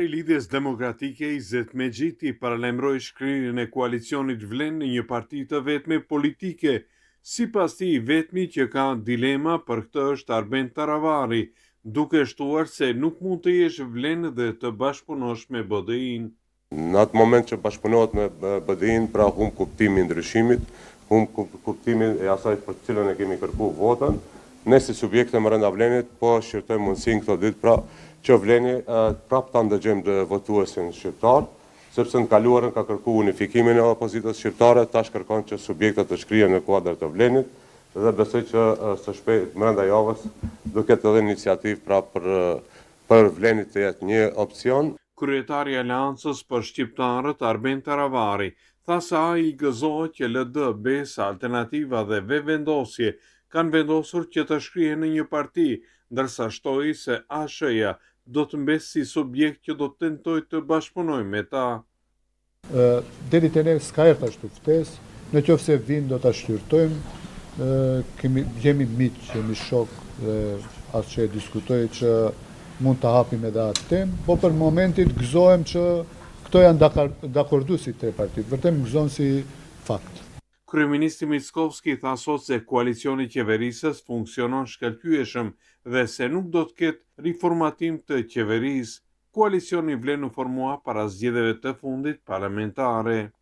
I lidhjes demokratike Izzet Mexhiti paralajmëroi shkrirjen e koalicionit Vlen në një parti të vetme politike. Sipas tij, vetmi që ka dilema për këtë është Arben Taravari, duke shtuar se nuk mund të jesh Vlen dhe të bashkëpunosh me BDI-n. Në atë moment që bashkëpunohet me BDI-n, pra humb kuptimin e ndryshimit, humb kuptimin e asaj për të cilën e kemi kërkuar votën. Ne si subjekte më rënda Vlenit, po shqyrtojmë mundësinë këto ditë pra që Vleni prap ta ndëgjojmë të votuesin shqiptar, sepse në kaluarën ka kërkuar unifikimin e opozitës shqiptare, tash kërkon që subjektet të shkrihen në kuadër të Vlenit dhe besoj që së shpejt brenda javës do ketë edhe iniciativë pra për Vlenit të jetë një opsion. Kryetari i Aleancës për Shqiptarët Arben Taravari tha se ai gëzohet që LD, Besa, Alternativa dhe Vevendosje kanë vendosur që të shkrihen në një parti, ndërsa shtoi se ASH-ja do të mbesë si subjekt që do të tentojë të bashkëpunojë me ta. Deri te ne s'ka erdhur ashtu ftesë, në qoftë se vinë do ta shqyrtojmë, jemi miq, jemi shok dhe asgjë diskutoj që mund të hapim edhe atë temë, po për momentin gëzohem që këto janë dakorduesi tre partitë, vërtet gëzohem si fakt. Kryeministri Mickovski tha sot se koalicioni qeverisës funksionon shkëlqyeshëm dhe se nuk do të ketë riformatim të qeverisë. Koalicioni Vlen u formua para zgjedhjeve të fundit parlamentare.